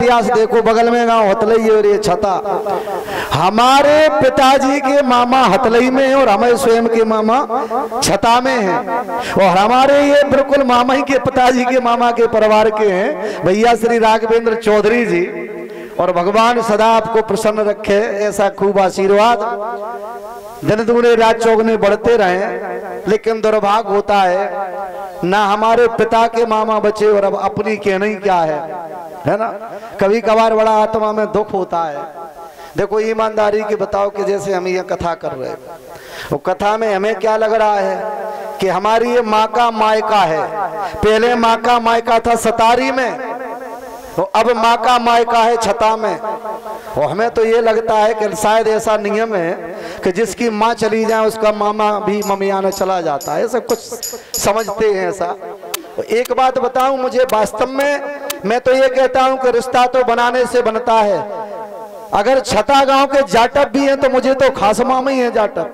इतिहास देखो, बगल में गांव हतलई और ये छता। हमारे पिताजी के मामा हतलई में है और हमें स्वयं के मामा छता में हैं, और हमारे ये बिल्कुल मामा ही के पिताजी के मामा के परिवार के हैं भैया श्री राघवेंद्र चौधरी जी। और भगवान सदा आपको प्रसन्न रखे, ऐसा खूब आशीर्वाद दिन दुगने रात चौगने बढ़ते रहे। लेकिन दुर्भाग्य होता है ना हमारे पिता के मामा बचे और अब अपनी कहना ही क्या है ना। कभी कभार बड़ा आत्मा में दुख होता है। देखो ईमानदारी की बताओ कि जैसे हम ये कथा कर रहे हैं, वो कथा में हमें क्या लग रहा है कि हमारी ये माँ का मायका है। पहले माँ का मायका था सतारी में, तो अब माँ का मायका है छता में। और हमें तो ये लगता है कि शायद ऐसा नियम है कि जिसकी माँ चली जाए उसका मामा भी ममियाना चला जाता है, ऐसा कुछ समझते हैं ऐसा। एक बात बताऊं, मुझे वास्तव में मैं तो ये कहता हूं कि रिश्ता तो बनाने से बनता है। अगर छता गांव के जाटव भी हैं तो मुझे तो खास मामा ही है जाटव।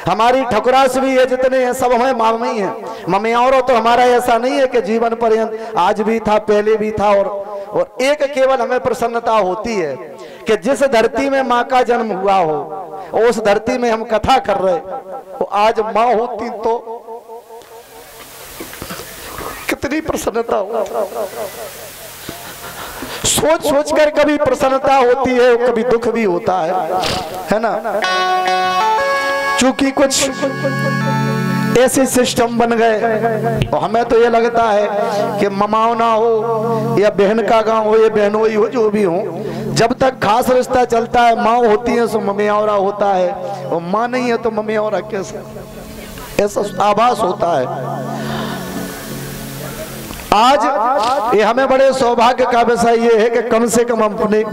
हमारी ठकुरास भी है, जितने हैं सब हमें मामा ही हैं। ममियाओं तो हमारा ऐसा नहीं है कि जीवन पर्यंत, आज भी था पहले भी था। और एक केवल हमें प्रसन्नता होती है कि जिस धरती में माँ का जन्म हुआ हो और उस धरती में हम कथा कर रहे, वो आज माँ होती तो कितनी प्रसन्नता हो। सोच सोच कर कभी प्रसन्नता होती है, कभी दुख भी होता है ना। चूंकि कुछ ऐसे सिस्टम बन गए तो हमें तो ये लगता है कि ममाओ ना हो या बहन का गांव हो या बहनोई हो, जो भी हो, जब तक खास रिश्ता चलता है माँ होती है तो ममियावरा होता है, और माँ नहीं है तो ममियावरा कैसे, ऐसा आभास होता है। आज ये हमें बड़े सौभाग्य का विषय ये है कि कम से कम हम अपने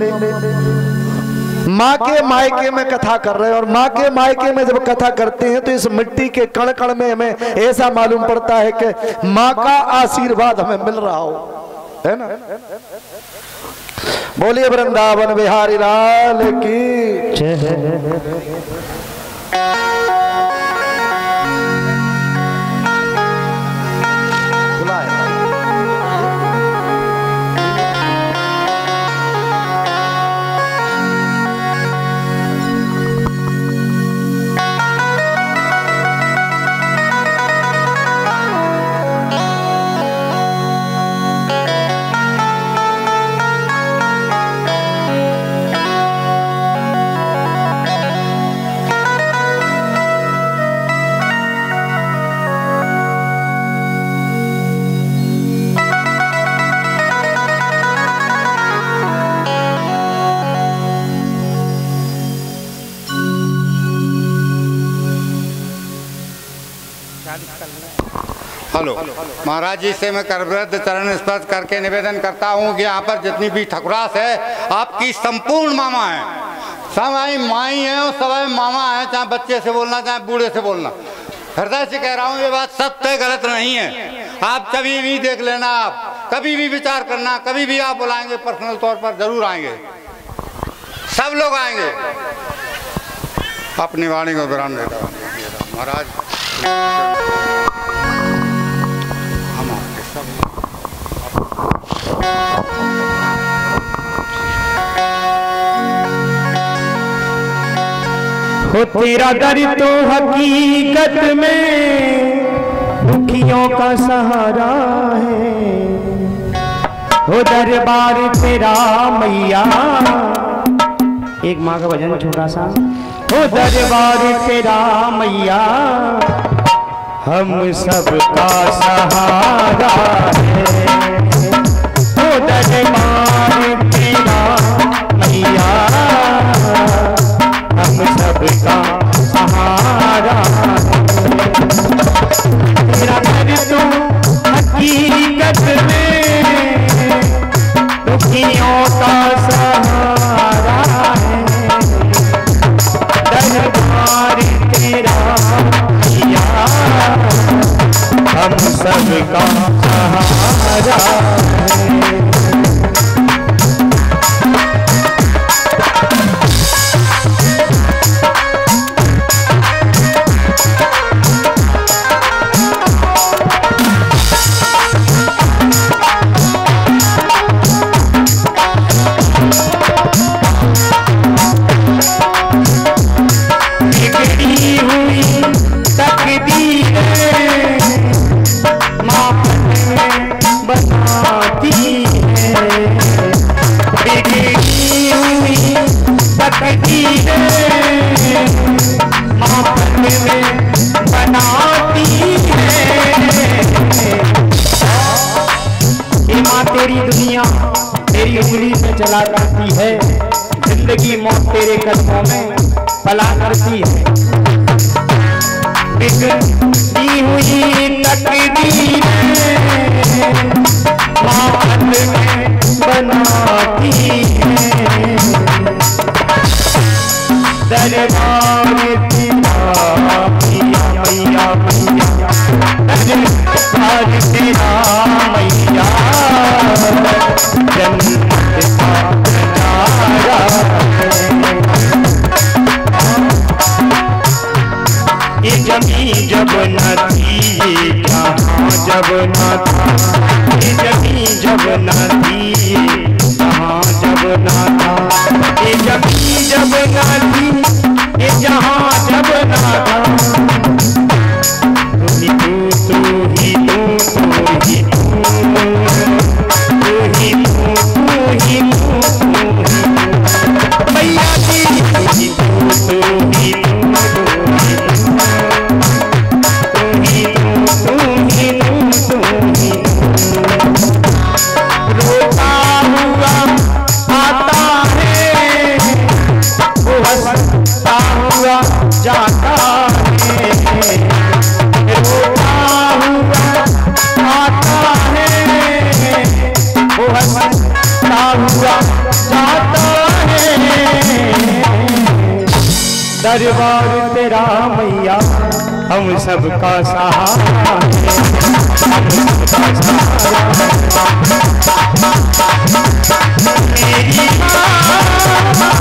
माँ के मायके में कथा कर रहे हैं। और माँ के मायके में जब कथा करते हैं तो इस मिट्टी के कण कण में हमें ऐसा मालूम पड़ता है कि माँ का आशीर्वाद हमें मिल रहा हो, है ना। बोलिए वृंदावन बिहारी लाल की जय। हेलो महाराज जी से मैं करवृद्ध चरण स्पर्श करके निवेदन करता हूँ कि यहाँ पर जितनी भी ठकुरास है आपकी संपूर्ण मामा है, सब माई है और सब मामा है, चाहे बच्चे से बोलना चाहे बूढ़े से बोलना। हृदय से कह रहा हूँ ये बात सत्य गलत नहीं है। आप कभी भी देख लेना, आप कभी भी विचार करना, कभी भी आप बुलाएंगे पर्सनल तौर पर जरूर आएंगे, सब लोग आएंगे। अपनी वाणी को विराम देता हूँ महाराज। हो तेरा दर तो हकीकत में दुखियों का सहारा है, हो दरबार तेरा मैया। एक माँ का भजन छोटा सा। हो दरबार तेरा मैया हम सबका सहारा है, हो दरबार तेरा मैया हम सबका सहारा। तेरा घर तो हकीकत में दुखियों का सहारा है, दरबार तेरा मैया हम सबका सहारा है। उंगली से चला करती है, जिंदगी मौत तेरे कदमों में पला करती है। बिगड़ती हुई तकदीर हाथ में बनाती है, दरबार तेरा मैया मैया मैया, दरबार तेरा मैया, जन्नत का नजारा ये जमी जब न थी, ये जहाँ जब न था, ये जमी जब न थी, जहाँ जब न था, ये जमी जब न थी, ये जहाँ जब न था, तू ही तू, तू ही तू, तू ही तू, तू ही तू, तू ही तू, तू ही तू, मैया जी तू ही तू, तू ही तू, रोता हुआ आता है, वो हंसता हुआ जाता है, रोता हुआ आता है, वो हंसता हुआ जाता है, दरबार तेरा मैया हम सबका सहारा है, हम सबका सहारा। मेरी माँ, मेरी माँ,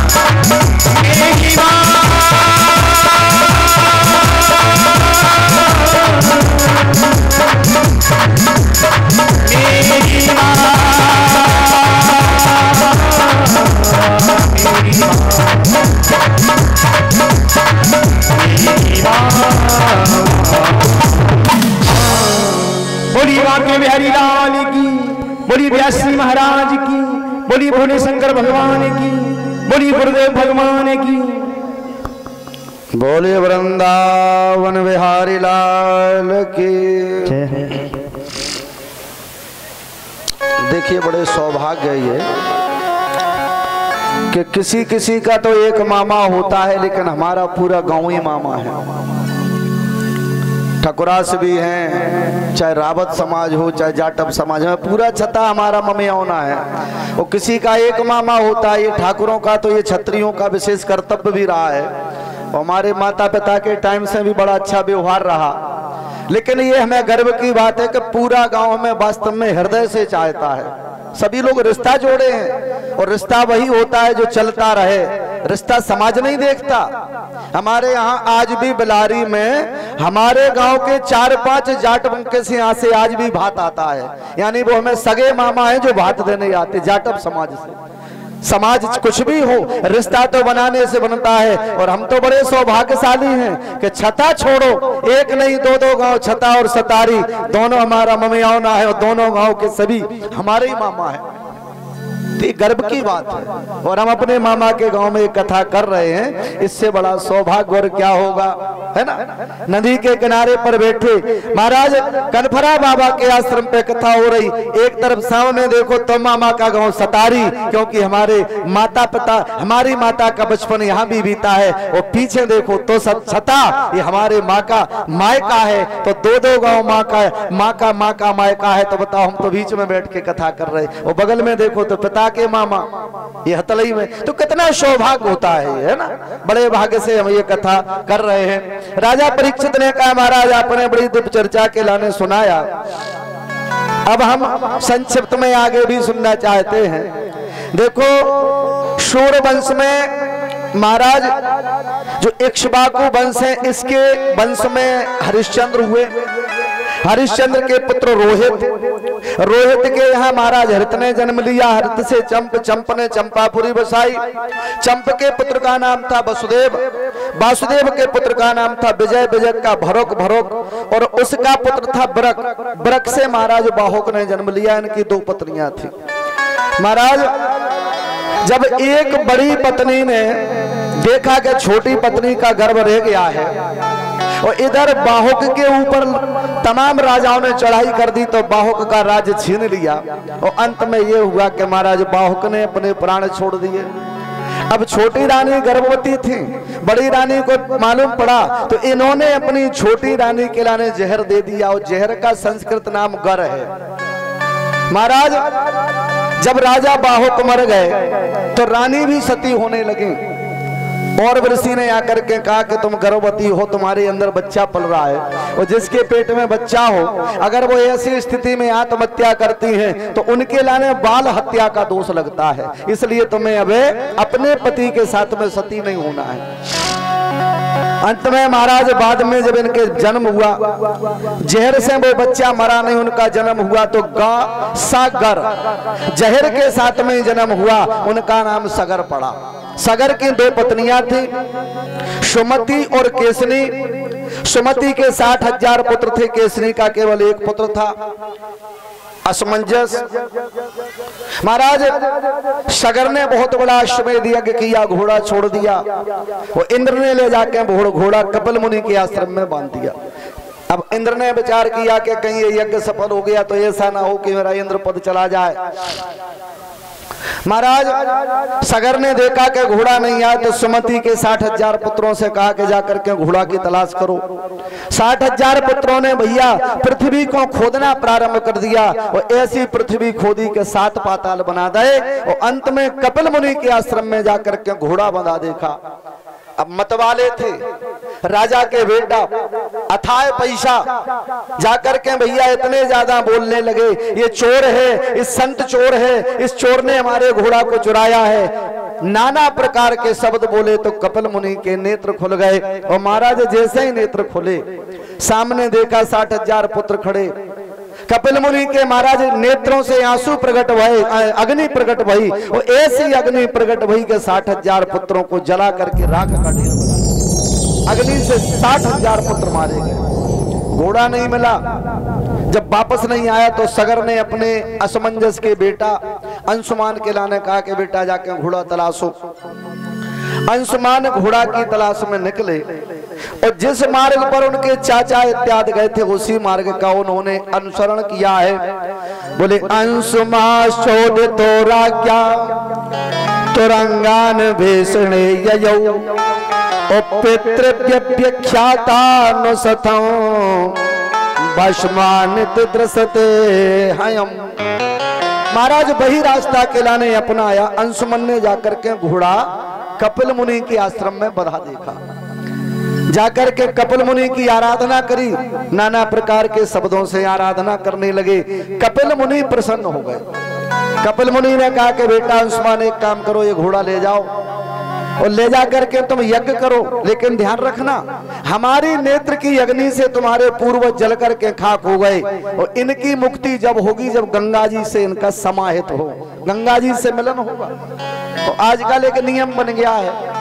मेरी माँ, मेरी बोली बांके बिहारी लाल की, बोली व्यासी महाराज की, बोली भोले शंकर भगवान की, बोली गुरुदेव भगवान की, बोले वृंदावन बिहारी लाल की। देखिए बड़े सौभाग्य है ये कि किसी किसी का तो एक मामा होता है, लेकिन हमारा पूरा गांव ही मामा है। ठकुरास भी हैं, चाहे रावत समाज हो, चाहे जाटव समाज हो, पूरा छता हमारा ममियाना है। वो किसी का एक मामा होता है। ये ठाकुरों का तो ये क्षत्रियों का विशेष कर्तव्य भी रहा है। हमारे माता पिता के टाइम से भी बड़ा अच्छा व्यवहार रहा, लेकिन ये हमें गर्व की बात है कि पूरा गांव हमें वास्तव में हृदय से चाहता है। सभी लोग रिश्ता जोड़े हैं, और रिश्ता वही होता है जो चलता रहे। रिश्ता समाज नहीं देखता। हमारे यहाँ आज भी बिलारी में हमारे गांव के 4-5 जाट बंके से यहाँ से आज भी भात आता है, यानी वो हमें सगे मामा है जो भात देने आते जाटव समाज से। समाज कुछ भी हो, रिश्ता तो बनाने से बनता है। और हम तो बड़े सौभाग्यशाली हैं कि छता छोड़ो, एक नहीं दो गांव, छता और सतारी दोनों हमारा ममियाना है, और दोनों गांव के सभी हमारे ही मामा है। तो गर्व की बात है। और हम अपने मामा के गांव में कथा कर रहे हैं, इससे बड़ा सौभाग्य और क्या होगा, है ना। नदी के किनारे पर बैठे महाराज कनफरा बाबा के आश्रम पे कथा हो रही। एक तरफ सामने देखो तो मामा का गांव सतारी, क्योंकि हमारे माता पिता, हमारी माता का बचपन यहाँ भी बीता है। और पीछे देखो तो छता, ये हमारे माँ का मायका है। तो दो गांव माँ का मायका है। तो बताओ, हम तो बीच में बैठ के कथा कर रहे। और बगल में देखो तो पिता के मामा, ये हतलई में। तो कितना सौभाग्य होता है ना। बड़े भाग्य से हम ये कथा कर रहे हैं। राजा परीक्षित ने कहा, महाराज आपने बड़ी दिव्य चर्चा के लाने सुनाया, अब हम संक्षिप्त में आगे भी सुनना चाहते हैं। देखो शूर वंश में महाराज जो इक्ष्वाकु वंश है, इसके वंश में हरिश्चंद्र हुए। हरिश्चंद्र के पुत्र रोहित के यहाँ महाराज हरित ने जन्म लिया। हरित से चंप ने चंपापुरी बसाई। चंप के पुत्र का नाम था वसुदेव। वासुदेव के पुत्र का नाम था विजय का भरोक। और उसका पुत्र था ब्रक से महाराज बाहुक ने जन्म लिया। इनकी 2 पत्नियां थी। महाराज जब एक बड़ी पत्नी ने देखा कि छोटी पत्नी का गर्भ रह गया है, और इधर बाहुक के ऊपर तमाम राजाओं ने चढ़ाई कर दी तो बाहुक का राज्य छीन लिया। और अंत में ये हुआ कि महाराज बाहुक ने अपने प्राण छोड़ दिए। अब छोटी रानी गर्भवती थी, बड़ी रानी को मालूम पड़ा तो इन्होंने अपनी छोटी रानी के लाने जहर दे दिया। और जहर का संस्कृत नाम गर है। महाराज जब राजा बाहुक मर गए तो रानी भी सती होने लगी। और ऋषि ने आकर के कहा कि तुम गर्भवती हो, तुम्हारे अंदर बच्चा पल रहा है, और जिसके पेट में बच्चा हो अगर वो ऐसी स्थिति में आत्महत्या करती हैं तो उनके लाने बाल हत्या का दोष लगता है, इसलिए तुम्हें अब अपने पति के साथ में सती नहीं होना है। अंत में महाराज बाद में जब इनके जन्म हुआ, जहर से वो बच्चा मरा नहीं, उनका जन्म हुआ तो गा सागर, जहर के साथ में जन्म हुआ, उनका नाम सगर पड़ा। सगर की दो पत्नियां थी, सुमति और केसनी। सुमति के 60,000 पुत्र थे, केसनी का केवल एक पुत्र था। असमंजस। महाराज सगर ने बहुत बड़ा अश्वमेध यज्ञ किया, घोड़ा छोड़ दिया। वो इंद्र ने ले जाके घोड़ा कपिल मुनि के आश्रम में बांध दिया। अब इंद्र ने विचार किया कि कहीं ये यज्ञ सफल हो गया तो ऐसा ना हो कि मेरा इंद्र पद चला जाए। महाराज सगर ने देखा कि घोड़ा नहीं आया तो सुमति के 60,000 पुत्रों से कहा कि जाकर के घोड़ा की तलाश करो। 60,000 पुत्रों ने भैया पृथ्वी को खोदना प्रारंभ कर दिया और ऐसी पृथ्वी खोदी के 7 पाताल बना दे। और अंत में कपिल मुनि के आश्रम में जाकर के घोड़ा बंधा देखा। अब मतवाले थे, राजा के बेटा, अथाह पैसा, जाकर के भैया इतने ज्यादा बोलने लगे, ये चोर है, इस संत चोर है, इस चोर ने हमारे घोड़ा को चुराया है। नाना प्रकार के शब्द बोले तो कपिल मुनि के नेत्र खुल गए। और महाराज जैसे ही नेत्र खुले, सामने देखा 60,000 पुत्र खड़े। कपिल मुनि के महाराज नेत्रों से आंसू प्रकट भई, अग्नि प्रकट भई, और ऐसी अग्नि प्रकट भई के 60,000 पुत्रों को जला करके राख का ढेर बना। अग्नि से 60,000 पुत्र मारे गए। घोड़ा नहीं मिला। जब वापस नहीं आया तो सगर ने अपने असमंजस के बेटा अंशुमान के लाने कहा कि बेटा जाके घोड़ा तलाशो। अंशुमान घोड़ा की तलाश में निकले और जिस मार्ग पर उनके चाचा इत्यादि गए थे उसी मार्ग का उन्होंने अनुसरण किया है। बोले अंशुमा शोध तो राज्ञा तुरंगान भेषणे ययौ पितृव्यख्याता नुसथौ भस्मानित दृश्यते हयम्। महाराज वही रास्ता के लाने अपनाया। अंशुमन ने जाकर के घोड़ा कपिल मुनि के आश्रम में बंधा देखा। जाकर के कपिल मुनि की आराधना करी, नाना प्रकार के शब्दों से आराधना करने लगे। कपिल मुनि प्रसन्न हो गए। कपिल मुनि ने कहा कि बेटा अंशुमान एक काम करो, ये घोड़ा ले जाओ और ले जाकर के तुम यज्ञ करो, लेकिन ध्यान रखना हमारी नेत्र की अग्नि से तुम्हारे पूर्वज जल करके खाक हो गए और इनकी मुक्ति जब होगी जब गंगा जी से इनका समाहित हो, गंगा जी से मिलन होगा। तो आजकल एक नियम बन गया है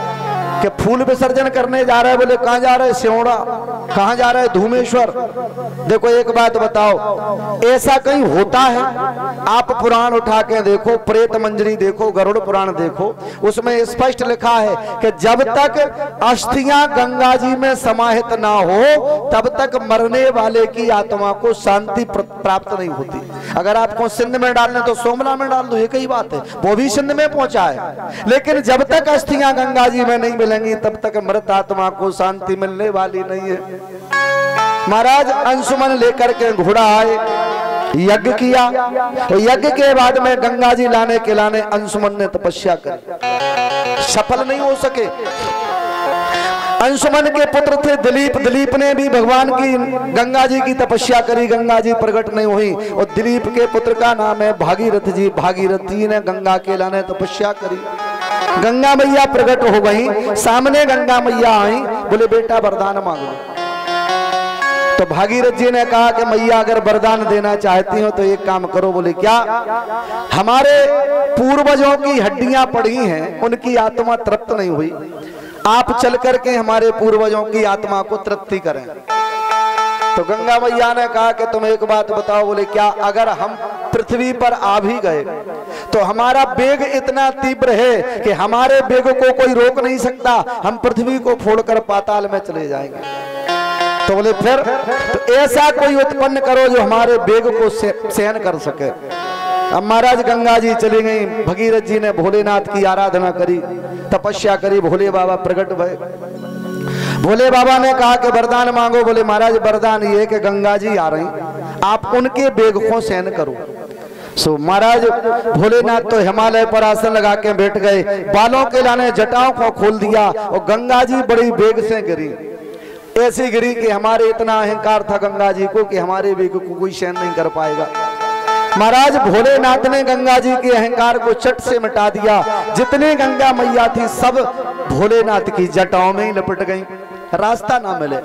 कि फूल विसर्जन करने जा रहे हैं, बोले कहाँ जा रहे हैं, सियोड़ा, कहाँ जा रहे हैं, धूमेश्वर। देखो एक बात बताओ, ऐसा कहीं होता है? आप पुराण उठा के देखो, प्रेत मंजरी देखो, गरुड़ पुराण देखो, उसमें स्पष्ट लिखा है कि जब तक अस्थियां गंगा जी में समाहित ना हो तब तक मरने वाले की आत्मा को शांति प्राप्त नहीं होती। अगर आपको सिंध में डालने तो सोमला में डाल दो, एक ही बात है, वो भी सिंध में पहुंचा है। लेकिन जब तक अस्थियां गंगा जी में नहीं मिलेंगी तब तक मृत आत्मा को शांति मिलने वाली नहीं है। महाराज अंशुमन लेकर के घोड़ा आए, यज्ञ किया, तो यज्ञ के बाद में गंगा जी लाने के लाने अंशुमन ने तपस्या करी, सफल नहीं हो सके। अंशुमन के पुत्र थे दिलीप, दिलीप ने भी भगवान की गंगा जी की तपस्या करी, गंगा जी प्रकट नहीं हुई। और दिलीप के पुत्र का नाम है भागीरथ जी, भागीरथ जी ने गंगा के लाने तपस्या करी, गंगा मैया प्रकट हो गई। सामने गंगा मैया आई, बोले बेटा वरदान मांगो। तो भागीरथ जी ने कहा कि मैया अगर वरदान देना चाहती हो तो एक काम करो। बोले क्या? हमारे पूर्वजों की हड्डियां पड़ी हैं, उनकी आत्मा तृप्त नहीं हुई, आप चल करके हमारे पूर्वजों की आत्मा को तृप्ति करें। तो गंगा मैया ने कहा कि तुम एक बात बताओ। बोले क्या? अगर हम पृथ्वी पर आ भी गए तो हमारा वेग इतना तीव्र है कि हमारे वेग को कोई रोक नहीं सकता, हम पृथ्वी को फोड़कर पाताल में चले जाएंगे। तो बोले फिर तो ऐसा कोई उत्पन्न करो जो हमारे वेग को सहन कर सके। अब महाराज गंगा जी चली गई, भगीरथ जी ने भोलेनाथ की आराधना करी, तपस्या करी, भोले बाबा प्रकट भये। भोले बाबा ने कहा कि वरदान मांगो। बोले महाराज वरदान ये कि गंगा जी आ रही, आप उनके वेग को सहन करो। सो महाराज भोलेनाथ तो हिमालय पर आसन लगा के बैठ गए, बालों के लाने जटाओं को खोल दिया और गंगा जी बड़ी वेग से गिरी। ऐसी गिरी कि हमारे इतना अहंकार था गंगा जी को कि हमारे वेग को कोई सहन नहीं कर पाएगा। महाराज भोलेनाथ ने गंगा जी के अहंकार को चट से मिटा दिया। जितनी गंगा मैया थी सब भोलेनाथ की जटाओं में ही लपट गई, रास्ता ना मिले।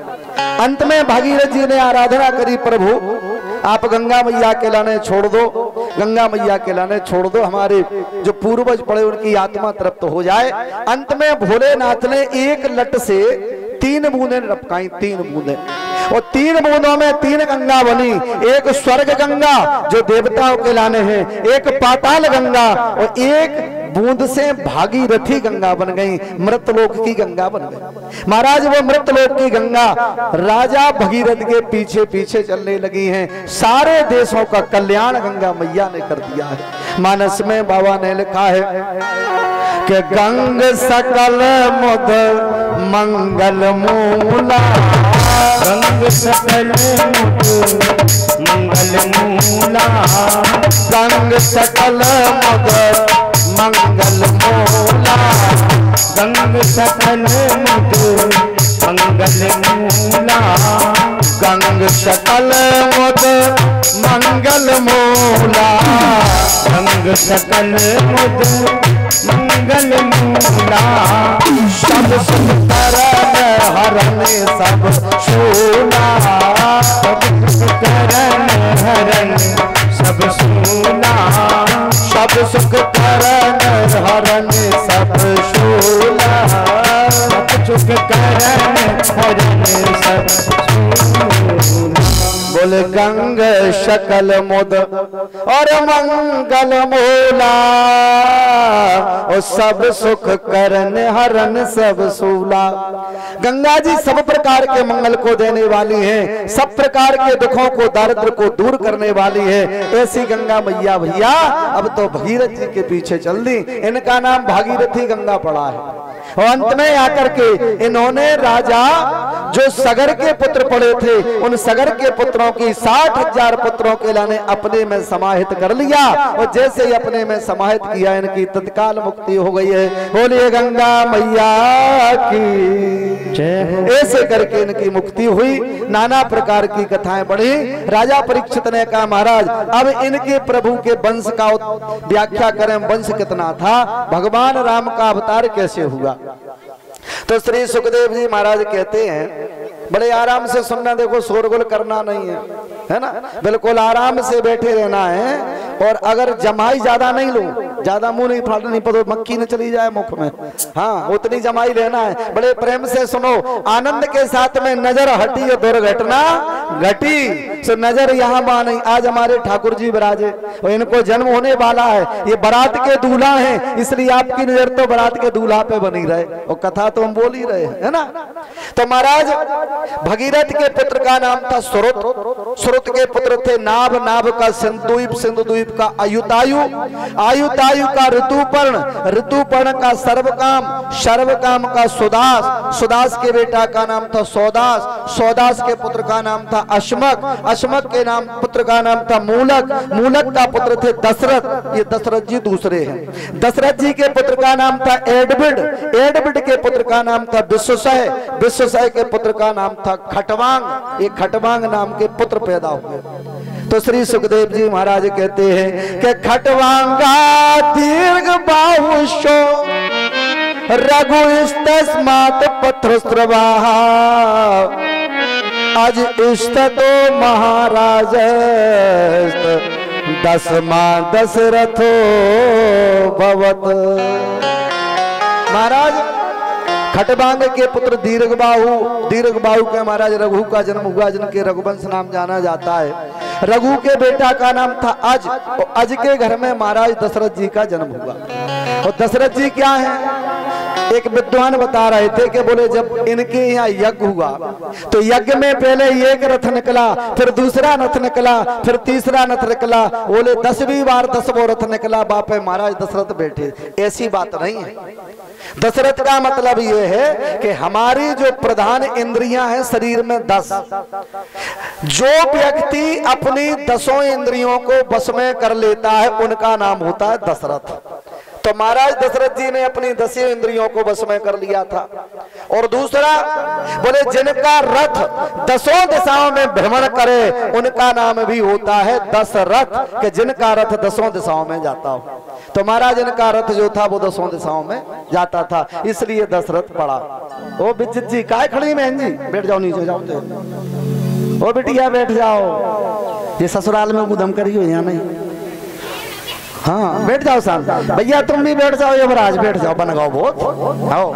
अंत में भागीरथ जी ने आराधना करी, प्रभु आप गंगा मैया के लाने छोड़ दो, गंगा मैया के लाने छोड़ दो, हमारे जो पूर्वज पड़े उनकी आत्मा तृप्त हो जाए। अंत में भोलेनाथ ने एक लट से 3 बूंदें टपकाई, 3 बूंदें, और 3 बूंदों में 3 गंगा बनी। एक स्वर्ग गंगा जो देवताओं के लाने हैं, एक पाताल गंगा, और एक बूंद से भागीरथी गंगा बन गई, मृतलोक की गंगा बन गई। महाराज वो मृतलोक की गंगा राजा भगीरथ के पीछे पीछे चलने लगी हैं। सारे देशों का कल्याण गंगा मैया ने कर दिया है। मानस में बाबा ने लिखा है कि गंग सकल मुद मंगल मूला, गंग सकल मुद मंगल मूला, गंग सकल मुद मंगल मूला, गंग सकल मुद मंगल मूला, गंग सकल मुद मंगल मूला, गंग सकल मुद मंगल मूला, सब सुख करन हरन सब शूला, सब सुख करन हरन सब शूला, सब सुख करन हरन सब शूला, सब सुख करन हरन सब शूला। बोले गंग शकल मुद और मंगल मूला, और सब सुख करन हरन सब सूला। गंगा जी सब प्रकार के मंगल को देने वाली हैं, सब प्रकार के दुखों को दारिद्र को दूर करने वाली है। ऐसी गंगा मैया भैया अब तो भगीरथ जी के पीछे चल दी, इनका नाम भागीरथी गंगा पड़ा है। और अंत में आकर के इन्होंने राजा जो सगर के पुत्र पड़े थे, उन सगर के पुत्रों की 60,000 पुत्रों के लाने अपने में समाहित कर लिया, और जैसे ही अपने में समाहित किया इनकी तत्काल मुक्ति हो गई है। बोलिए गंगा मैया की जय। ऐसे करके इनकी मुक्ति हुई। नाना प्रकार की कथाएं बढ़ी। राजा परीक्षित ने कहा महाराज अब इनके प्रभु के वंश का व्याख्या करें, वंश कितना था, भगवान राम का अवतार कैसे हुआ। तो श्री सुखदेव जी महाराज कहते हैं बड़े आराम से सुनना, देखो शोरगुल करना नहीं है ना, बिल्कुल आराम से बैठे रहना है। और अगर जमाई ज्यादा नहीं लो, ज्यादा मुंह नहीं फाड़नी, पर मक्खी न चली जाए मुख में, हाँ उतनी जमाई लेना है। बड़े प्रेम से सुनो, आनंद के साथ में नजर हटी और दुर्घटना घटी। सो नजर यहाँ वहां नहीं। आज हमारे ठाकुर जी विराजे और इनको जन्म होने वाला है, ये बारात के दूल्हा है, इसलिए आपकी नजर तो बारात के दूल्हा पे बनी रहे, और कथा तो हम बोल ही रहे है ना। तो महाराज भगीरथ के पुत्र का नाम था सुरुत, सुरुत के पुत्र थे नाभ, नाभ का सिंधुद्वीप, सिंधुद्वीप का आयुतायु, आयुतायु का ऋतुपर्ण, ऋतुपर्ण का सर्वकाम, सर्वकाम का सुदास, सुदास के बेटा का नाम था सौदास, सौदास के पुत्र का नाम था अश्मक, अश्मक के नाम पुत्र का नाम था मूलक, मूलक का पुत्र थे दशरथ, ये दशरथ जी दूसरे हैं। दशरथ जी के पुत्र का नाम था एडबिड, एडबिड के पुत्र का नाम था विश्वसह, विश्वसह के पुत्र का नाम था खटवांग, ये खटवांग नाम के पुत्र पैदा हुए। तो श्री सुखदेव जी महाराज कहते हैं कि खटवांगा दीर्घ बाहुशो रघु तस्मात् पत्र स्रवाहा, आज इष्ट तो महाराज दसमा दशरथो भवत। महाराज खटवांग के पुत्र दीर्घबाहु, दीर्घबाहु के महाराज रघु का जन्म हुआ, जिनके रघुवंश नाम जाना जाता है। रघु के बेटा का नाम था अज, और अज के घर में महाराज दशरथ जी का जन्म हुआ। और दशरथ जी क्या है, एक विद्वान बता रहे थे कि बोले जब इनके यहाँ यज्ञ हुआ तो यज्ञ में पहले एक रथ निकला, फिर दूसरा रथ निकला, फिर तीसरा रथ निकला। बोले 10वीं बार 10वां रथ निकला, बाप है महाराज दशरथ बैठे। ऐसी बात नहीं है। दशरथ का मतलब ये है कि हमारी जो प्रधान इंद्रियां हैं शरीर में 10, जो व्यक्ति अपनी 10 इंद्रियों को बस में कर लेता है उनका नाम होता है दशरथ। तो महाराज दशरथ जी ने अपनी 10 इंद्रियों को बस में कर लिया था। और दूसरा बोले जिनका रथ 10 दिशाओं में भ्रमण करे उनका नाम भी होता है दशरथ, कि जिनका रथ 10 दिशाओं में जाता हो। तो महाराज इनका रथ जो था वो 10 दिशाओं में जाता था, इसलिए दशरथ पड़ा। ओ बिज्जत जी काय खड़ी बहन जी, बैठ जाओ नीचे जाओ। ओ बिटिया बैठ जाओ, ये ससुराल में उदम करी हो या नहीं? हाँ बैठ जाओ साहब। भैया तुम भी बैठ जाओ, युवराज बैठ जाओ, बन गाओ बहुत आओ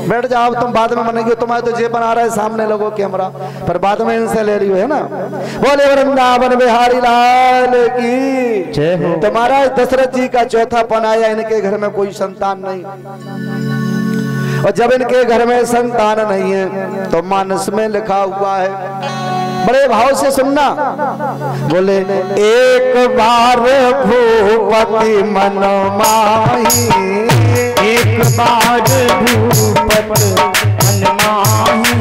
बैठ जाओ। तुम बाद में बनेगी, तुम्हारे तो जे बना रहे सामने लोगों कैमरा, पर बाद में इनसे ले रही हो है ना। बोले वृंदावन बिहारी लाल की जय हो। तो महाराज दशरथ जी का चौथा पन आया, इनके घर में कोई संतान नहीं। और जब इनके घर में संतान नहीं है तो मानस में लिखा हुआ है, बड़े भाव से सुनना। बोले एक बार भूपति मन माही, एक बार भूपति मन माही,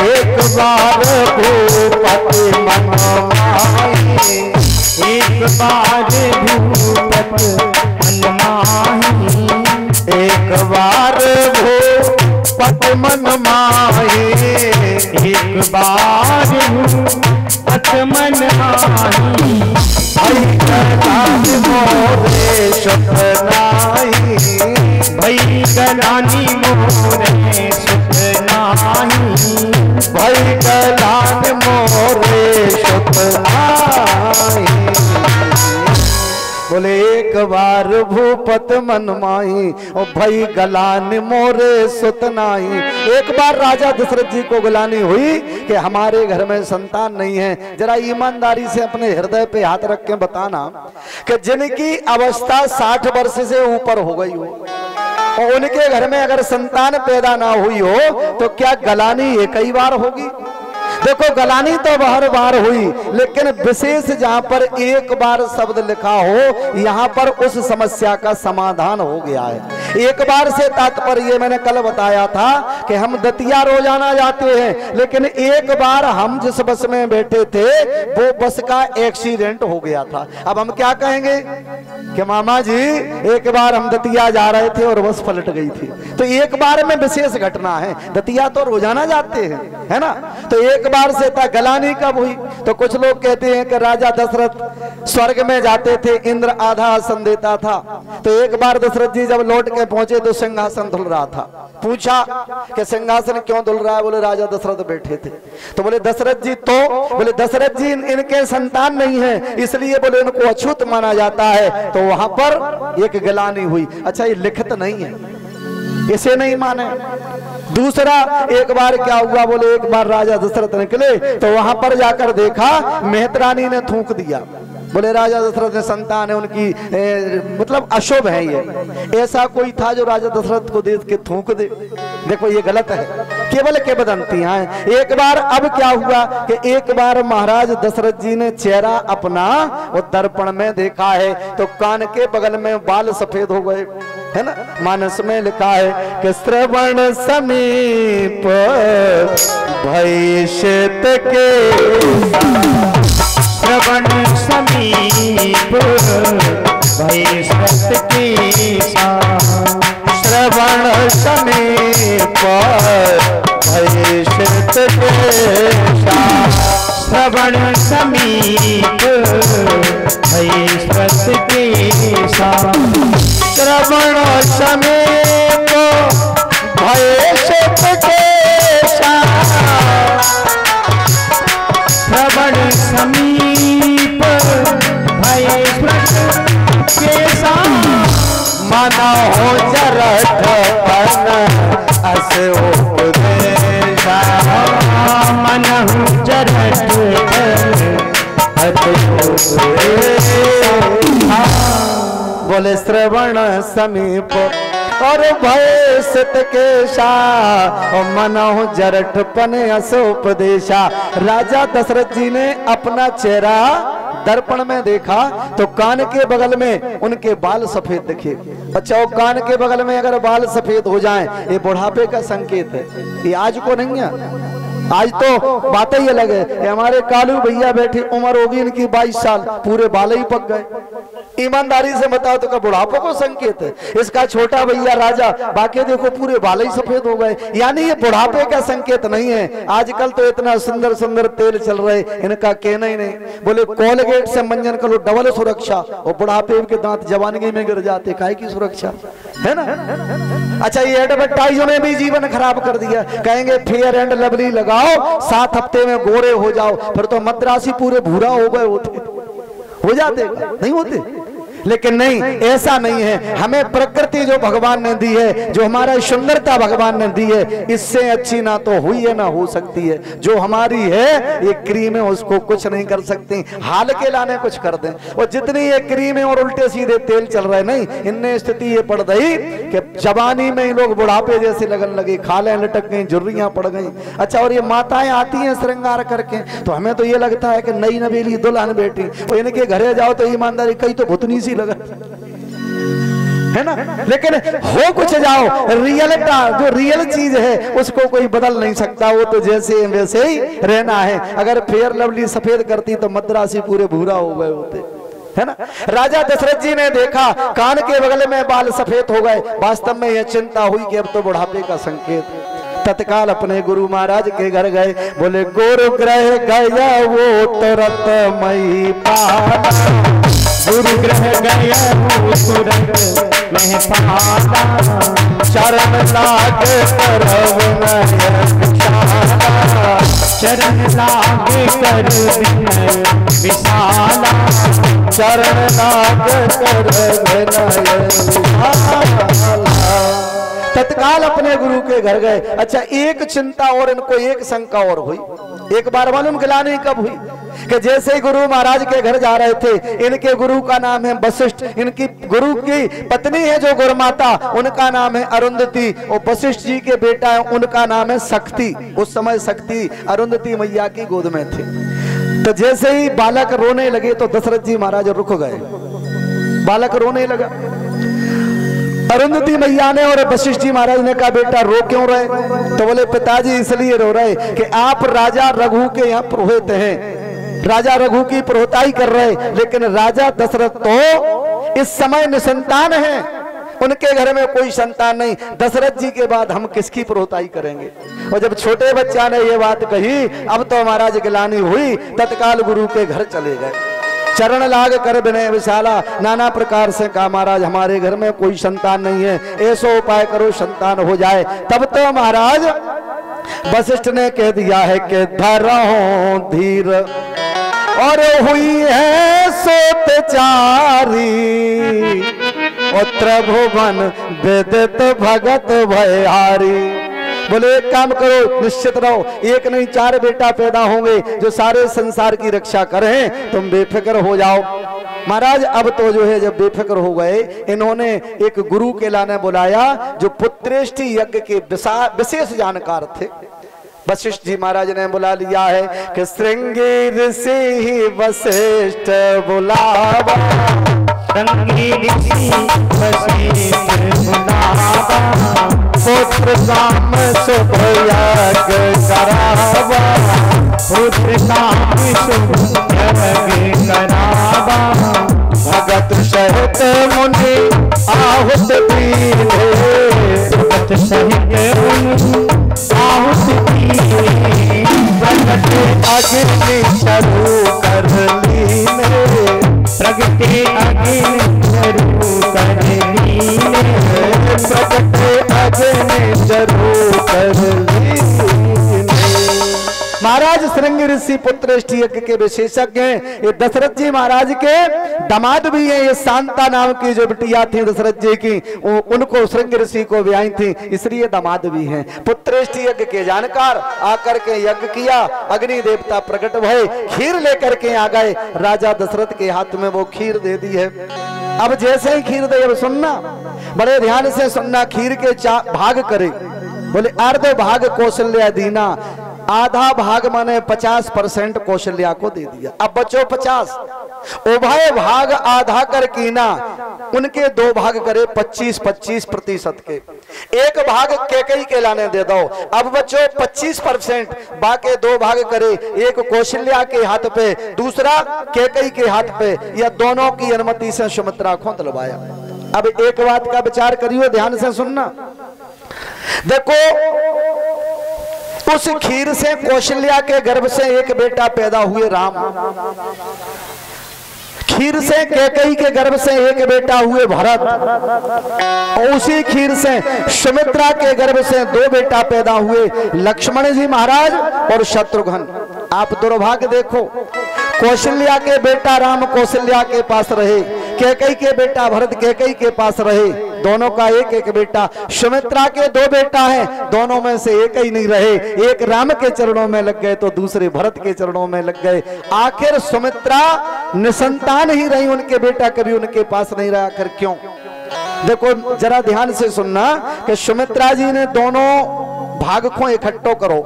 एक बार भूपति मन माही, एक बार भूपति मन माही, एक बार भूपति मन माही, एक बार भूपति मन माही। भई गलानी मोरे सुख नाही, भई गलानी मोरे सुख नाही, भई गलानी मोरे सुख नाही। बोले एक बार भूपत मन माही और भई गलानी मोरे सुत नाही। एक बार राजा दशरथ जी को गलानी हुई कि हमारे घर में संतान नहीं है। जरा ईमानदारी से अपने हृदय पे हाथ रख के बताना कि जिनकी अवस्था 60 वर्ष से ऊपर हो गई हो और उनके घर में अगर संतान पैदा ना हुई हो तो क्या गलानी एक ही बार होगी? देखो गलानी तो हर बार हुई, लेकिन विशेष जहां पर एक बार शब्द लिखा हो यहां पर उस समस्या का समाधान हो गया है। एक बार से तात्पर्य मैंने कल बताया था कि हम दतिया रोजाना जाते हैं, लेकिन एक बार हम जिस बस में बैठे थे वो बस का एक्सीडेंट हो गया था। अब हम क्या कहेंगे कि मामा जी एक बार हम दतिया जा रहे थे और बस पलट गई थी। तो एक बार में विशेष घटना है, दतिया तो रोजाना जाते हैं है ना। तो एक बार से था, गलानी कब हुई? तो कुछ लोग कहते हैं कि राजा दशरथ स्वर्ग में जाते थे, इंद्र आधा आसन देता था। तो एक बार दशरथ जी जब लौट के पहुंचे तो सिंहासन धुल रहा था। पूछा कि सिंहासन क्यों धुल रहा है? बोले राजा दशरथ बैठे थे। तो बोले दशरथ जी तो बोले दशरथ जी इनके संतान नहीं है इसलिए बोले इनको अछूत माना जाता है। तो वहां पर एक गलानी हुई। अच्छा ये लिखित नहीं है, इसे नहीं माने। दूसरा एक बार क्या हुआ? बोले एक बार राजा दशरथ निकले तो वहां पर जाकर देखा मेहतरानी ने थूक दिया। बोले राजा दशरथ ने संतान है उनकी मतलब अशुभ है ये। ऐसा कोई था जो राजा दशरथ को देख के थूक दे? देखो ये गलत है, केवल के बदंतियां हैं। एक बार अब क्या हुआ कि एक बार महाराज दशरथ जी ने चेहरा अपना वो दर्पण में देखा है तो कान के बगल में बाल सफेद हो गए है ना। मानस में लिखा है कि श्रवण समीप भविष्यत के, श्रवण समीप भविष्यत के, श्रवण समीप भविष्यत के, श्रवण समीप भविष्यत के, श्रवण समीप भविष्यत के, श्रवण समीप भविष्यत के, मन हो जरठ पन अस उपदेश, मन हो जरठ बोले श्रवण समीप और भय सित केशा और मनहु जरठपन असोपदेशा। राजा दशरथ जी ने अपना चेहरा दर्पण में देखा तो कान के बगल में उनके बाल सफेद दिखे। अच्छा, वो कान के बगल में अगर बाल सफेद हो जाएं, ये बुढ़ापे का संकेत है। ये आज को नहीं है, आज तो बातें ही अलग है। हमारे कालू भैया बैठे, उम्र होगी इनकी 22 साल, पूरे बाल ही पक गए। ईमानदारी से बताओ तो क्या बुढ़ापे को संकेत है? इसका छोटा भैया राजा, बाकी देखो पूरे बाल ही सफेद हो गए। यानी ये बुढ़ापे का संकेत नहीं है। आजकल तो इतना सुंदर सुंदर तेल चल रहे, इनका कहना ही नहीं। बोले कोलगेट से मंजन करो डबल सुरक्षा, और बुढ़ापे के दांत जवानगी में गिर जाते, काहे की सुरक्षा है ना। अच्छा, ये एडवर्टाइजों ने भी जीवन खराब कर दिया। कहेंगे फेयर एंड लवली लगाओ, 7 हफ्ते में गोरे हो जाओ। फिर तो मद्रासी पूरे भूरा हो गए होते, हो जाते नहीं होते। लेकिन नहीं, ऐसा नहीं है। हमें प्रकृति जो भगवान ने दी है, जो हमारा सुंदरता भगवान ने दी है, इससे अच्छी ना तो हुई है ना हो सकती है। जो हमारी है ये क्रीम है, उसको कुछ नहीं कर सकती। हाल के लाने कुछ कर दें। और जितनी ये क्रीम है और उल्टे सीधे तेल चल रहे, नहीं, इनने स्थिति ये पड़ गई कि जवानी में ही लोग बुढ़ापे जैसे लगन लगे, खालें लटक गई, झुर्रियां पड़ गई। अच्छा, और ये माताएं आती हैं श्रृंगार करके, तो हमें तो ये लगता है कि नई नवेली दुल्हन बेटी, और इनके घरे जाओ तो ईमानदारी कई तो भुतनी सी लगा है ना। लेकिन हो कुछ जाओ, रियलिटा जो रियल चीज है उसको कोई बदल नहीं सकता। वो तो जैसे वैसे ही रहना है। अगर फेयर लवली सफेद करती तो मद्रासी पूरे भूरा हो गए होते, है ना। राजा दशरथ जी ने देखा कान के बगल में बाल सफेद हो गए। वास्तव में यह चिंता हुई कि अब तो बुढ़ापे का संकेत। तत्काल अपने गुरु महाराज के घर गए। बोले गुरु ग्रह गया वो तुरंत मई पाला, गुरु ग्रह गया वो तुरंत मैं पाला, चरण लागे करव नयन विशाला, चरण लागे कर विनय विशाला, चरण लागे करव नयन विशाला। तत्काल अपने गुरु के घर गए। अच्छा, एक चिंता और इनको, एक शंका और हुई। एक बार मालूम गिलानी कब हुई कि जैसे गुरु महाराज के घर जा रहे थे, इनके गुरु का नाम है वशिष्ठ, इनकी गुरु की पत्नी है जो गुरुमाता, उनका नाम है अरुंधति, और वशिष्ठ जी के बेटा है उनका नाम है शक्ति। उस समय शक्ति अरुंधति मैया की गोद में थे। तो जैसे ही बालक रोने लगे तो दशरथ जी महाराज रुक गए। बालक रोने लगा, अरुंधति मैया ने और वशिष्ठ जी महाराज ने कहा बेटा रो क्यों रहे? तो बोले पिताजी इसलिए रो रहे कि आप राजा रघु के यहाँ पुरोहित हैं, राजा रघु की पुरोहिताई कर रहे, लेकिन राजा दशरथ तो इस समय निसंतान है, उनके घर में कोई संतान नहीं। दशरथ जी के बाद हम किसकी पुरोहिताई करेंगे? और जब छोटे बच्चा ने ये बात कही, अब तो महाराज गिलानी हुई। तत्काल गुरु के घर चले गए। चरण लाग कर विनय विशाला, नाना प्रकार से कहा महाराज हमारे घर में कोई संतान नहीं है, ऐसा उपाय करो संतान हो जाए। तब तो महाराज वशिष्ठ ने कह दिया है कि धरो धीर और हुई है सोतचारी, और त्रिभुवन विदित भगत भयहारी। बोले एक काम करो, निश्चित रहो, एक नहीं 4 बेटा पैदा होंगे जो सारे संसार की रक्षा करें, तुम बेफिक्र हो जाओ। महाराज अब तो जो है जब बेफिक्र हो गए, इन्होंने एक गुरु के लाने बुलाया जो पुत्रेष्टि यज्ञ के विशेष जानकार थे। वशिष्ठ जी महाराज ने बुला लिया है कि श्रृंगी ऋषि वशिष्ठ बुलावा, श्रृंगी ऋषि वशिष्ठ बुलावा, पुत्र काम शुभ यज्ञ करावा, पुत्र काम शुभ यज्ञ करावा, भगत सहित मुनि आहुत दीने, भगत सहित मुनि आहुत दीने, प्रगटे अग्नि शुरू कर लीने, प्रगटे अग्नि शुरू कर लीने, प्रगटे अग्नि शुरू कर लीने। महाराज श्रृंग ऋषि पुत्रेष्टि यज्ञ के विशेषज्ञ हैं। ये दशरथ जी महाराज के दामाद भी हैं। ये शांता नाम की जो बिटिया थी दशरथ जी की, उनको श्रृंग ऋषि को ब्याही थी, इसलिए दामाद भी हैं। पुत्रेष्टि यज्ञ के जानकार आकर के यज्ञ किया, अग्नि देवता प्रकट भये, खीर लेकर के आ गए। राजा दशरथ के हाथ में वो खीर दे दी है। अब जैसे ही खीर दे, अब सुनना, बड़े ध्यान से सुनना। खीर के भाग करे, बोले अर्ध भाग कौशल्या दीना, आधा भाग माने 50% कौशल्या को दे दिया। अब बचो 50, उभय भाग आधा कर कीना, उनके 2 भाग करे 25-25% के, एक भाग कैकेयी के लाने दे दो। अब बचो 25%, बाकी 2 भाग करे, एक कौशल्या के हाथ पे, दूसरा कैकेयी के हाथ पे, या दोनों की अनुमति से सुमित्रा को दिलवाया। अब एक बात का विचार करियो, ध्यान से सुनना। देखो, उस खीर से कौशल्या के गर्भ से एक बेटा पैदा हुए राम, खीर से कैकेयी के गर्भ से एक बेटा हुए भरत, और उसी खीर से सुमित्रा के गर्भ से 2 बेटा पैदा हुए, लक्ष्मण जी महाराज और शत्रुघ्न। आप दुर्भाग्य देखो, कौशल्या के बेटा राम कौशल्या के पास रहे, कैकेयी के बेटा भरत कैकेयी के पास रहे, दोनों का एक एक बेटा। सुमित्रा के 2 बेटा हैं, दोनों में से एक ही नहीं रहे, एक राम के चरणों में लग गए तो दूसरे भरत के चरणों में लग गए। आखिर सुमित्रा निसंतान ही रही, उनके बेटा कभी उनके पास नहीं रहा। आखिर क्यों? देखो जरा ध्यान से सुनना कि सुमित्रा जी ने दोनों भाग को इकट्ठो करो,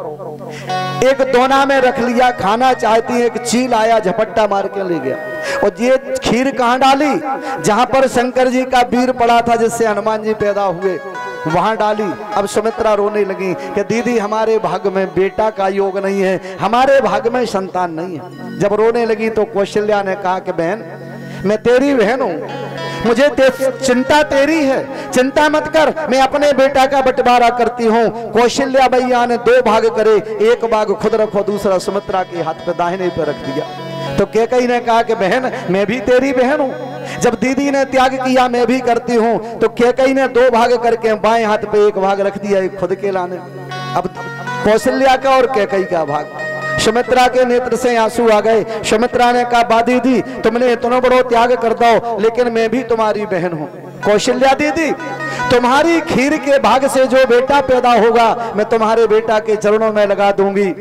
एक दोना में रख लिया, खाना चाहती, एक चील आया झपट्टा मार के ले गया, और ये खीर कहां डाली? जहां पर शंकर जी का वीर पड़ा था जिससे हनुमान जी पैदा हुए, वहां डाली। अब सुमित्रा रोने लगी कि दीदी हमारे भाग में बेटा का योग नहीं है, हमारे भाग में संतान नहीं है। जब रोने लगी तो कौशल्या ने कहा कि बहन मैं तेरी बहन हूं, मुझे चिंता तेरी है, चिंता मत कर, मैं अपने बेटा का बंटवारा करती हूँ। कौशल्या भैया ने 2 भाग करे, एक भाग खुद रखो, दूसरा सुमित्रा के हाथ पे दाहिने पे रख दिया। तो कैकेयी ने कहा कि बहन मैं भी तेरी बहन हूँ, जब दीदी ने त्याग किया मैं भी करती हूँ। तो कैकेयी ने 2 भाग करके बाएं हाथ पे एक भाग रख दिया, एक खुद के लाने। अब कौशल्या का और कैकेयी का भाग। सुमित्रा के नेत्र से आंसू आ गए। सुमित्रा ने कहा बा दीदी तुमने इतना बड़ो त्याग कर दो, लेकिन मैं भी तुम्हारी बहन हूँ। कौशल्या दीदी तुम्हारी खीर के भाग से जो बेटा पैदा होगा मैं तुम्हारे बेटा के चरणों में लगा दूंगी।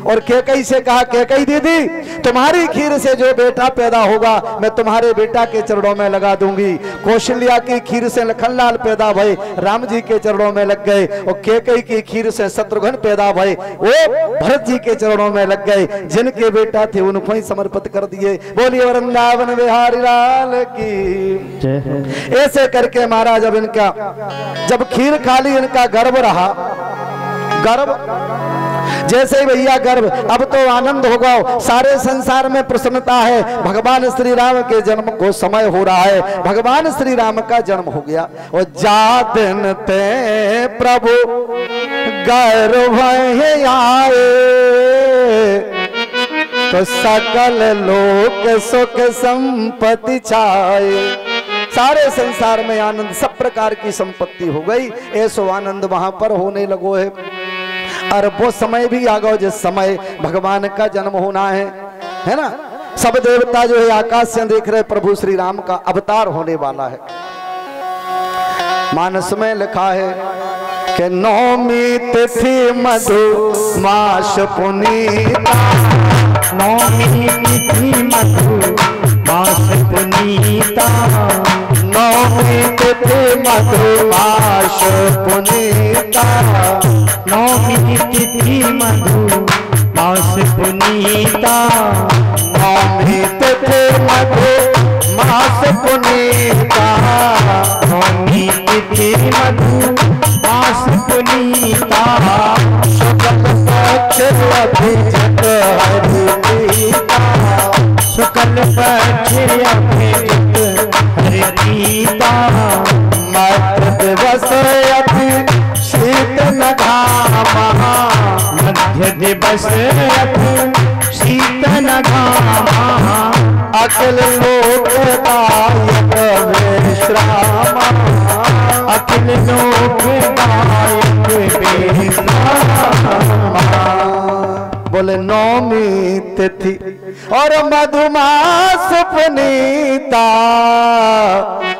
और कैकेयी से कहा कैकेयी दीदी तुम्हारी खीर से जो बेटा पैदा होगा मैं तुम्हारे बेटा के चरणों में लगा दूंगी। कौशल्या की खीर से लखनलाल पैदा भये, राम जी के चरणों में लग गए, और कैकेयी की खीर से शत्रुघ्न पैदा भये, वो भरत जी के चरणों में लग गए। जिनके बेटा थे उनको ही समर्पित कर दिए। बोलिए वृंदावन बिहारी लाल की। ऐसे करके महाराज अब इनका जब खीर खा ली, इनका गर्भ रहा, गर्भ जैसे ही भैया गर्भ, अब तो आनंद होगा, सारे संसार में प्रसन्नता है। भगवान श्री राम के जन्म को समय हो रहा है, भगवान श्री राम का जन्म हो गया। और जा दिन ते प्रभु गर्भ आए, तो सकल लोक सुख संपत्ति छाए। सारे संसार में आनंद, सब प्रकार की संपत्ति हो गई। ऐसो आनंद वहां पर होने लगो है। और वो समय भी आ गया जिस समय भगवान का जन्म होना है ना। सब देवता जो है आकाश से देख रहे प्रभु श्री राम का अवतार होने वाला है। मानस में लिखा है कि नौमी तिथि मधु मास पुनीता, नौमी तिथि मधु मास पुनीता, नौमी तिथि मधु मास पुनीता, नौमी तिथि मधु मास पुनीता, नौमी तिथि मधु मास पुनीता, नौमी तिथि मधु मास पुनीता, शुक्ल पक्ष अभिजित हरि प्रीता, शुक्ल पक्ष अभिजित हरि प्रीता, मध्य दिवस अति शीत न घामा, मध्य दिवस अति शीत न घामा, अखिल लोकदायक विश्राम, अखिल लोकदायक विश्राम। बोले नौमी तिथि और मधुमास पुनीता,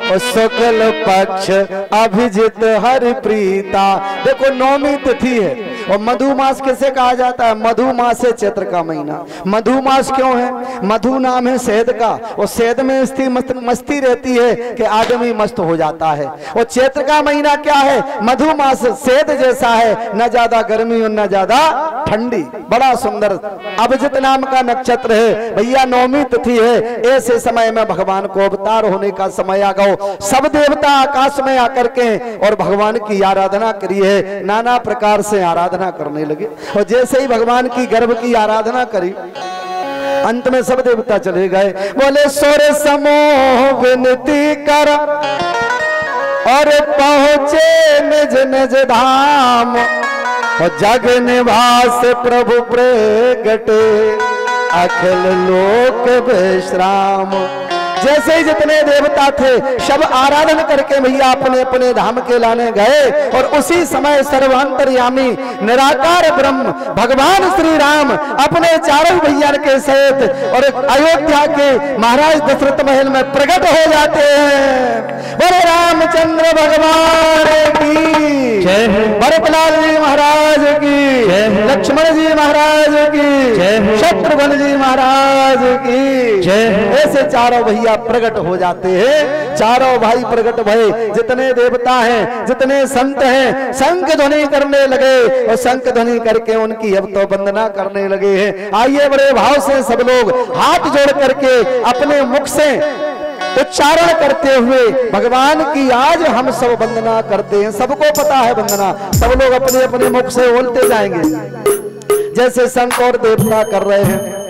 और शुक्ल पक्ष अभिजित हरि प्रीता। देखो नौमी तिथि है और मधुमास किसे कहा जाता है? मधुमास है चैत्र का महीना। मधुमास क्यों है? मधु नाम है शहद का, और शहद में मस्ती रहती है कि आदमी मस्त हो जाता है। और चैत्र का महीना क्या है? मधुमास शहद जैसा है, न ज्यादा गर्मी और न ज्यादा ठंडी, बड़ा सुंदर। अभिजित नाम का नक्षत्र है भैया, नौमी तिथि है। ऐसे समय में भगवान को अवतार होने का समय आ गया। सब देवता आकाश में आकर के और भगवान की आराधना करी है, नाना प्रकार से आराधना करने लगे। और जैसे ही भगवान की गर्भ की आराधना करी, अंत में सब देवता चले गए। बोले सोरे समूह विनती कर और पहुंचे निज निज धाम, और जग निवास प्रभु प्रगटे अखिल लोक विश्राम। जैसे ही जितने देवता थे सब आराधन करके भैया अपने अपने धाम के लाने गए। और उसी समय सर्वांतर्यामी निराकार ब्रह्म भगवान श्री राम अपने चारों भैया के सहित और अयोध्या के महाराज दशरथ महल में प्रकट हो जाते हैं। बोले रामचंद्र भगवान की जय, भरतलाल जी महाराज की जय, लक्ष्मण जी महाराज की जय, शत्रुघ्न जी महाराज की जय। ऐसे चारों भैया प्रकट हो जाते हैं। चारों भाई प्रकट भये, जितने देवता हैं, जितने संत हैं, शंख ध्वनि करने लगे। और शंख ध्वनि करके उनकी अब तो वंदना करने लगे हैं। आइए बड़े भाव से सब लोग हाथ जोड़ करके अपने मुख से उच्चारण करते हुए भगवान की आज हम सब वंदना करते हैं। सबको पता है वंदना, सब लोग अपने अपने मुख से बोलते जाएंगे जैसे शंख और देवता कर रहे हैं।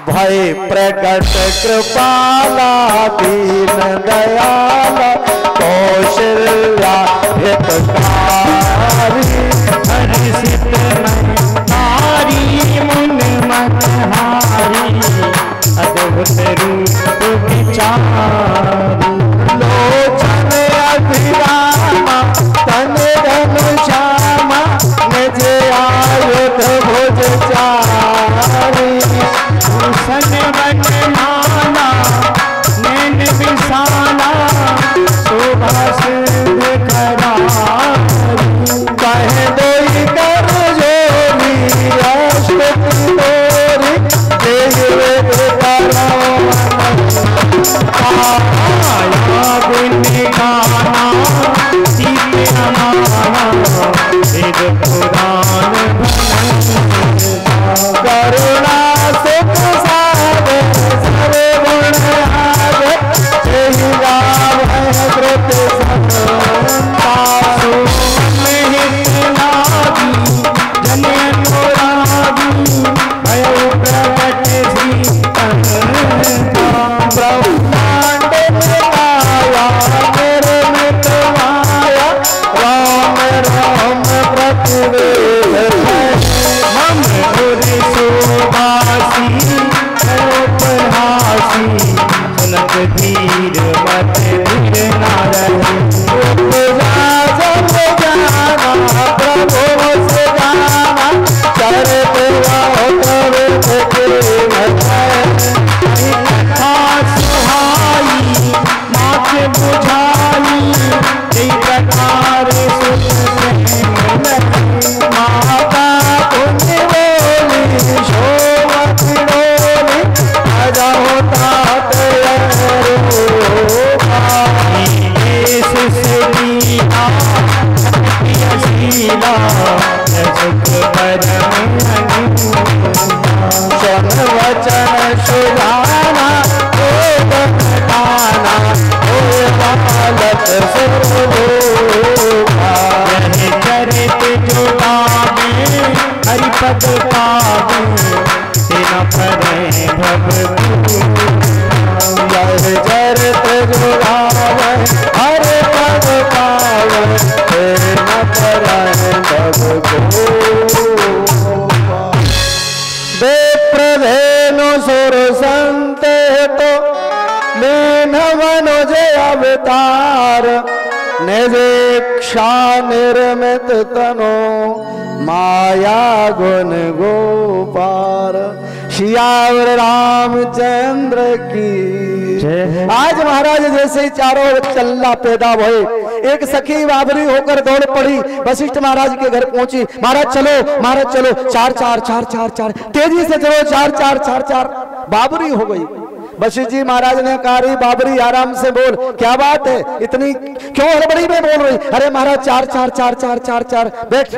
भय प्रकट कृपाला दीन दयाला कौशल्या हितकारी, हर्षित नारी मुन मनहारी, अद्भुत रूप विचारी। लोचन अभिरामा तन धन श्यामा, निज आयुध भुज चारी। भूषण बनमाला नैन विशाला, शोभा सिद्ध करारी। कहे दोई कर जोरी अष्टति तोरी, देहि वेद करो आया गुण गाना सीत अमाना, वेद पुराण करुणा सुख साधे सर्व गुण आगे, जय राम है व्रत संता। में लागी जन अनुरागी, भयो प्रकट श्री ब्रह्मांड में आया मेरे मित माया, राम राम प्रतिवेद हम गुरु शोभासी उपहासी, सुनत धीर मत धीर नारही। प्रभु से गाना चरित सुहाई मात बुझाई, कई प्रकार सुख माता पुण्य बोली शोभत डोली, राजा होता वचन सुधाना बताना, चरित जो गावे हरिपद पावे, तेना परे भव चरित जुड़ावे हरे पद पावे, तेना विप्रधेनु सुर संते तो लीन मनुज अवतार, निजेक्षा निर्मित तनो माया गुण गोपार। श्यावर रामचंद्र की आज महाराज जैसे ही चारों चल्ला पैदा हुए, एक सखी बाबरी होकर दौड़ पड़ी, वशिष्ठ महाराज के घर पहुंची। महाराज चलो, महाराज चलो, 4 4 4 4 4 तेजी से चलो, 4 4 4 4 बाबरी हो गई। वशिष्ठ जी महाराज ने कहा, रे बाबरी आराम से बोल, क्या बात है, इतनी क्यों हड़बड़ी में बोल रही? अरे महाराज 4 4 4 4 4 4 बैठ,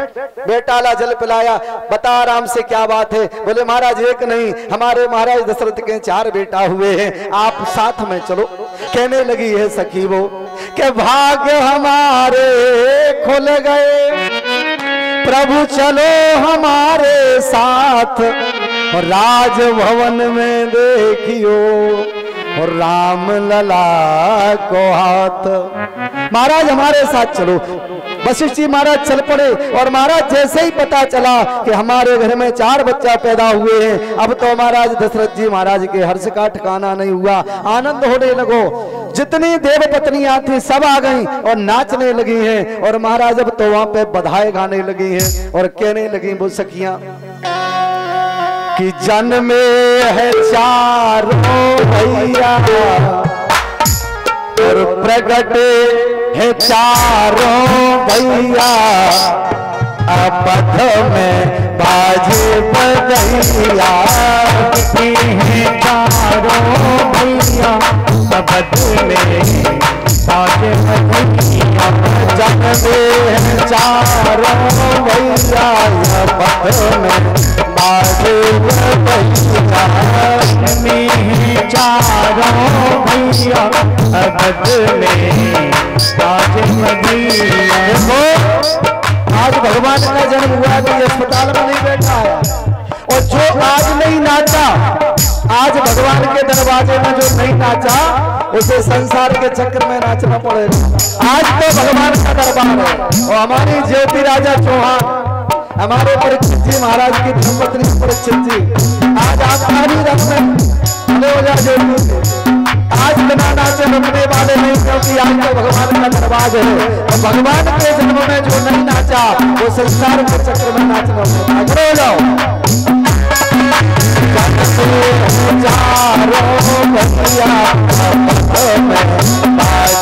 बेटा ला जल पिलाया, बता आराम से क्या बात है? बोले महाराज एक नहीं, हमारे महाराज दशरथ के 4 बेटा हुए हैं, आप साथ में चलो। कहने लगी है सखी वो कि भाग्य हमारे खुल गए, प्रभु चलो हमारे साथ, और राजभवन में देखियो और राम लला को हाथ। महाराज हमारे साथ चलो। वशिष्ठ जी महाराज चल पड़े, और महाराज जैसे ही पता चला कि हमारे घर में 4 बच्चा पैदा हुए हैं, अब तो महाराज दशरथ जी महाराज के हर्ष का ठिकाना नहीं हुआ, आनंद होने लगो। जितनी देव पत्नियां थी सब आ गईं और नाचने लगी हैं, और महाराज अब तो वहां पे बधाई गाने लगी हैं और कहने लगी वो सखियां कि जन्मे है 4 भैया और प्रगटे है 4 भैया, अबध में बाजे बजैया है 4 भैया, अबध में बाजे बजैया। जन्मे है 4 भैया, अबध में बाजे बजैया, 4 भैया, अबध में बाजे बजैया। आज भगवान का जन्म हुआ तो ये अस्पताल में नहीं बैठा है, और जो आज नहीं नाचा, आज भगवान के दरवाजे में जो नहीं नाचा, उसे संसार के चक्र में नाचना पड़ेगा। आज तो भगवान का दरबार है। और हमारी ज्योति राजा चौहान, हमारे परीक्षित जी महाराज की धर्मपत्नी परीक्षित जी, आज आपका भी रंग में आज बिना नाचे रुकने वाले नहीं, क्योंकि आज तो भगवान का दरबार है। और भगवान के जन्म में जो नहीं नाचा, वो संसार के चक्र में नाचना पड़ता है। जाओ आज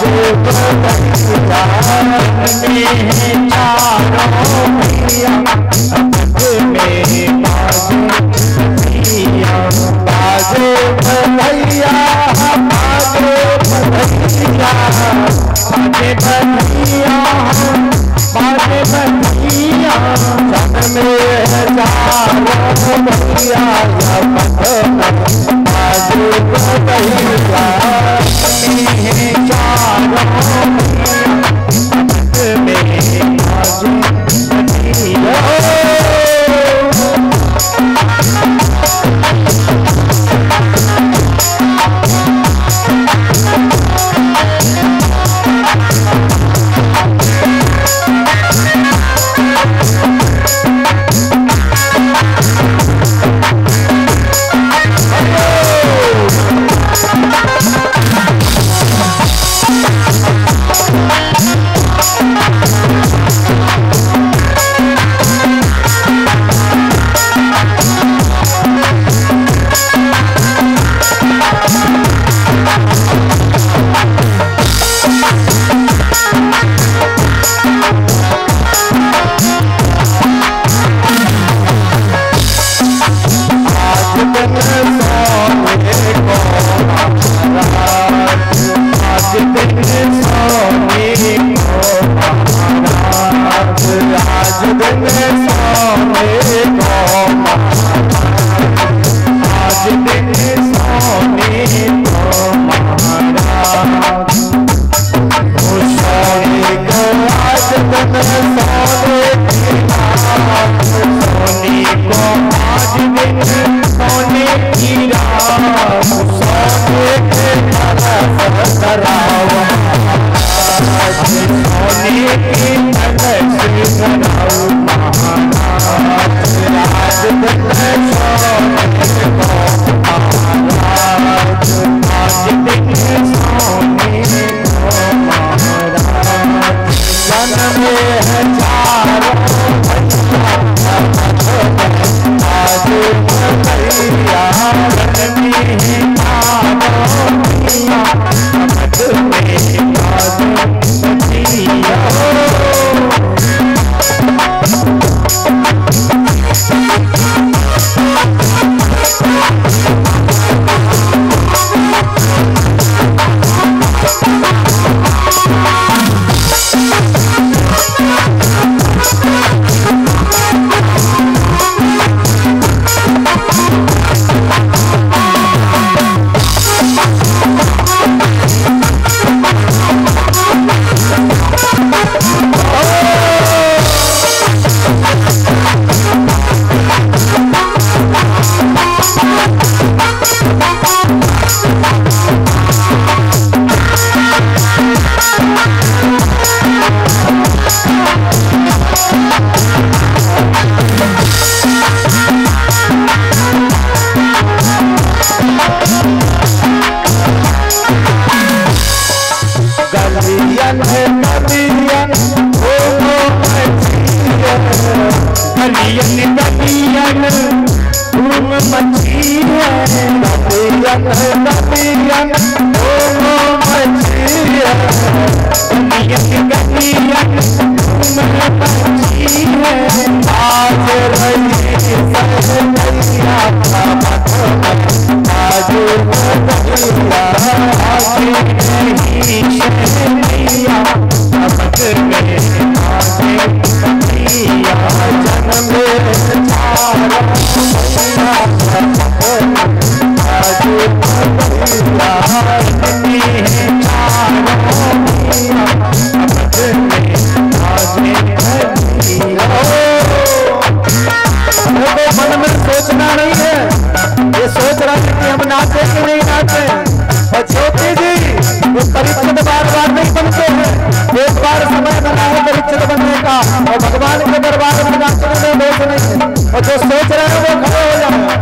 और भगवान के दरबार में नाचने में दोष नहीं है। और जो सोच रहे हैं वो खड़े हो जाए।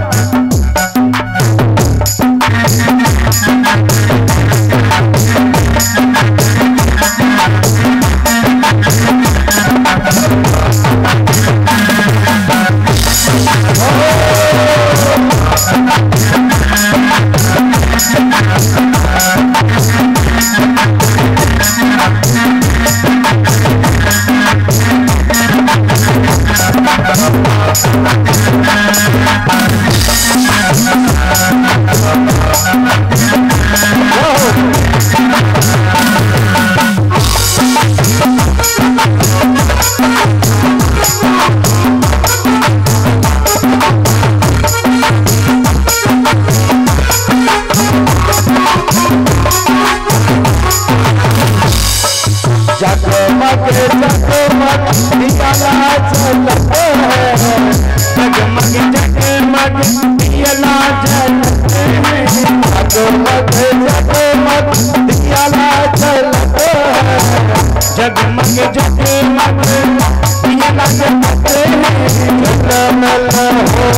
जगमग जगमग दिया जलते हैं, जगमग जगमग दिया जलते हैं, जगमग जगमग दिया जलते हैं, जगमग जगमग दिया जलते हैं, जगमग हो